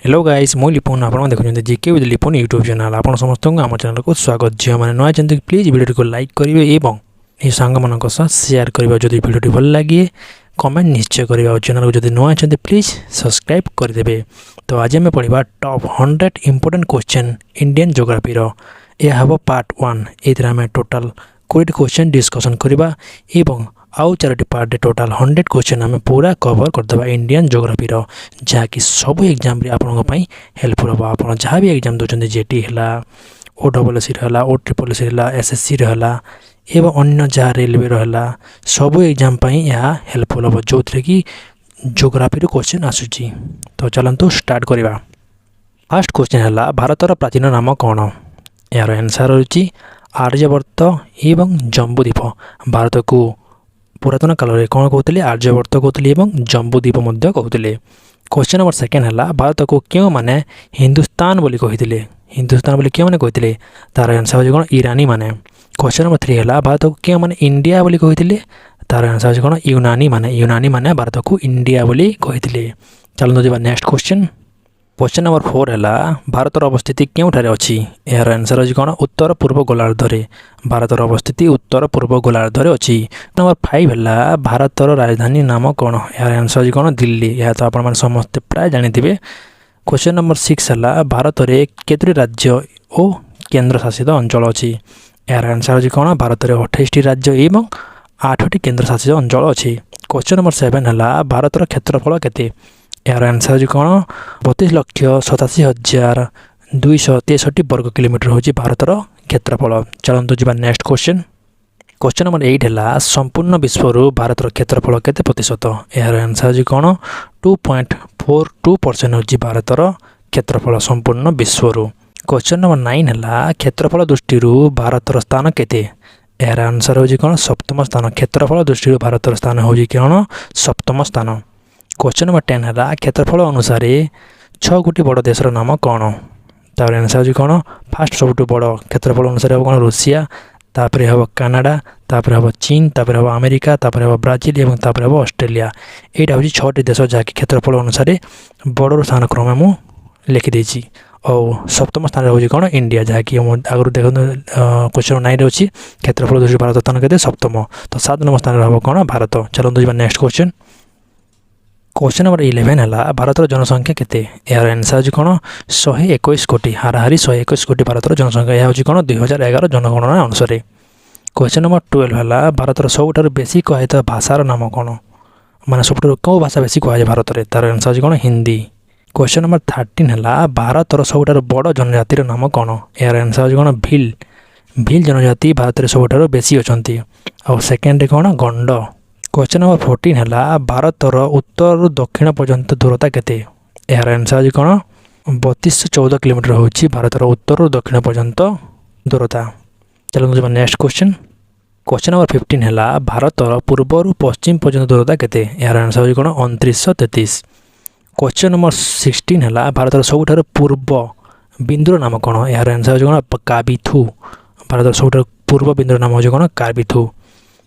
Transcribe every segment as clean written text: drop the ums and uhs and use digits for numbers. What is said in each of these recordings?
Hello guys मु लिपुन आपण देखुछन GK with Lipun YouTube channel आपण समस्त आम चैनल को स्वागत झियो मैंने नया चैनल प्लीज वीडियो को लाइक करेंगे एवं ये सांग मान शेयर करेंगे जदि वीडियो भल लगे कमेंट निश्चय करेंगे और चैनल को जब नया अच्छा प्लीज सब्सक्राइब करदे। तो आज आम पढ़ा top 100 important question Indian geography यह हम पार्ट 1 ये टोटाल 20 क्वेश्चन डिस्कसन करवा एवं आउ 4 पार्ट टोटाल 100 क्वेश्चन आम पूरा कवर करदे इंडियन ज्योग्राफी जहाँकि सब एग्जाम आपण हेल्पफुल हम आप जहाँ भी एग्जाम दूसरे जेटी है OSSC रहा OSSC रहा SSC रहा एवं अन्य जहाँ रेलवे रहा सब एग्जाम यह हेल्पफुल हम जो थे कि ज्योग्राफी क्वेश्चन आसूची। तो चलतु स्टार्ट करवा। फर्स्ट क्वेश्चन है भारतर प्राचीन नाम कौन? यार आंसर होची आर्यवर्त एवं जम्बूद्वीप। भारत को पुरातन काल में कौन कहते आर्यवर्त कहते जम्बूद्वीप कहते। क्वेश्चन नंबर सेकेंड है भारत को क्यों माने हिंदुस्तान बोली कहते? हिंदुस्तान बोली क्यों माने कहते? तार आंसर हो कौन ईरानी माने। क्वेश्चन नंबर 3 है भारत को क्यों माने इंडिया बोली कहते? तार आंसर हो कौन यूनानी माने भारत को इंडिया बोली कहते। चलो जी नेक्स्ट क्वेश्चन। क्वेश्चन नंबर 4 है भारतर अवस्थिति क्योंठारे अच्छी? यार आंसर हो कौन उत्तर पूर्व गोलार्धरे। भारतर अवस्थिति उत्तर पूर्व गोलार्धरे अच्छी। नंबर 5 है भारतर राजधानी नाम कौन? यार आंसर हो कौन दिल्ली। यह तो आप समस्ते प्राय जानी। क्वेश्चन नंबर 6 है भारत में केतोटी राज्य और केन्द्र शासित अंचल अच्छी? यार आंसर हो कौन भारत में 28टी राज्य एवं 8टी केन्द्र शासित अंचल अच्छी। क्वेश्चन नंबर 7 है भारतर क्षेत्रफल केते? यार आंसर हो कौन 32,87,263 वर्ग किलोमीटर हूँ भारतर क्षेत्रफल। चलतु जी नेक्स्ट क्वेश्चन। क्वेश्चन नंबर 8 है संपूर्ण विश्व भारतर क्षेत्रफल केते प्रतिशत? यार आंसर हो कौन 2.42% हूँ भारतर क्षेत्रफल संपूर्ण विश्व। क्वेश्चन नंबर 9 है क्षेत्रफल दृष्टि भारतर स्थान केते? यार आंसर हो कौन 7म स्थान। क्षेत्रफल दृष्टि भारतर स्थान हूँ कौन 7म स्थान। क्वेश्चन नंबर 10 है क्षेत्रफल अनुसार 6 गोटी बड़ देशर नाम कौन? तार आंसर हो कौन फास्ट सब बड़ क्षेत्रफल अनुसार हम कौन रूसिया, तापर हम कनाडा, तापर हम चीन, तापर हम अमेरिका, तापर हम ब्राजिल एवं तापर हम ऑस्ट्रेलिया। यहाँ हूँ 6टी देश जहाँकि क्षेत्रफल अनुसार बड़ स्थान क्रम मु लिखिदेसी। और 7म स्थान हूँ कौन इंडिया जहाँकि आगुरी देख क्वेश्चन 9 अच्छी क्षेत्रफल दृष्टि भारत स्थान के 7म। तो 7 नंबर स्थान हम कौन भारत। चलते नेक्स्ट क्वेश्चन। क्वेश्चन नंबर 11 है भारतर जनसंख्या केते? यार आंसर हो कौन 121 कोटी। हाराहारी 121 कोटी भारतर जनसंख्या। यह हूँ कौन 2011 जनगणना अनुसार। क्वेश्चन नंबर 12 है भारतर सबुठ बेसी कहित भाषार नाम कौन? माने सबुठ कौ भाषा बेसी कहुए भारत में? तार आंसर हो कौन हिंदी। क्वेश्चन नंबर 13 है भारतर सबुठ बड़ जनजातिर नाम कौन? यार आंसर हो कौन भील। भील जनजाति भारत में सबुठ बेसी अच्छा और सेकेंड कौन गंड। क्वेश्चन नंबर 14 है भारतर उत्तर दक्षिण पर्यंत दूरता केते? यार आंसर हो कौन 3214 किलोमीटर हूँ भारतर उत्तर दक्षिण पर्यंत दूरता। चलो नेक्स्ट क्वेश्चन। क्वेश्चन नंबर 15 है भारतर पूर्वर पश्चिम पर्यंत दूरता केते? यार आंसर हो कौन 2933। क्वेश्चन नंबर 16 है भारतर सबुठ पूर्व बिंदुर नाम कौन? यार आंसर हो कौन काबिथु। भारतर सबुठ पूर्व बिंदुर नाम हो कौन काबिथु।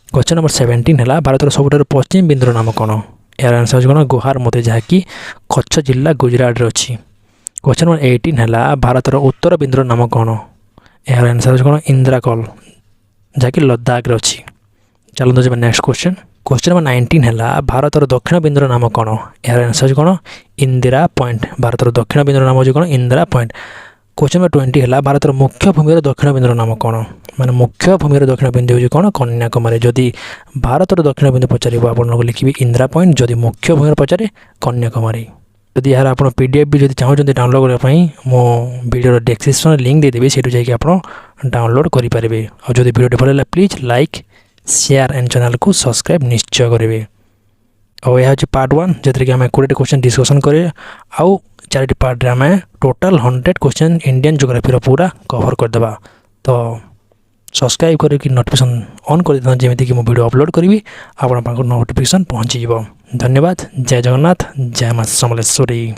क्वेश्चन नंबर 17 है भारतर सबुठ पश्चिम बिंदुर नाम कौन? यार आंसर हो कौन गुहार मोते जहाँकि कच्छ जिला गुजरात अच्छी। क्वेश्चन नंबर 18 है भारतर उत्तर बिंदुर नाम कौन? यार आंसर हो कौन इंद्राकल जहाँकि लद्दाख अच्छी। चलते जी नेक्स्ट क्वेश्चन। क्वेश्चन नंबर 19 है भारतर दक्षिण बिंदुर नाम कौन? यार आंसर हो कौन इंदिरा पॉइंट। भारतर दक्षिण बिंदुर नाम हो कौन इंदिरा पॉइंट। क्वेश्चन नंबर 20 है भारतर मुख्य भूमि दक्षिण बिंदुर नाम कौन? माने मुख्य भूमि दक्षिण बिंदु हो कौन कन्याकुमारी। जदि भारतर दक्षिण बिंदु पचार आपको लिखी इंदिरा पॉइंट, जदि मुख्य भूमि पचारे कन्याकुमारी। जदि यार आप PDF भी जब चाहते डाउनलोड करने मो वीडियो डिस्क्रिप्शन लिंक देदेवी से जाकि आप डाउनलोड करेंगे। और जब वीडियो भल लगे please like share and channel को सब्सक्राइब निश्चय करेंगे। और यह पार्ट 1 जैसे कि आम 20 क्वेश्चन डिस्कसन करें आउ 4 पार्ट आम टोटाल 100 क्वेश्चन इंडियन ज्योग्राफी पूरा कवर करदे। तो सब्सक्राइब करके नोटिफिकेशन ऑन कर देना जमीती कि वीडियो अपलोड करी आप नोटिफिकेशन पहुँची। धन्यवाद। जय जगन्नाथ, जय मां समलेश्वरी।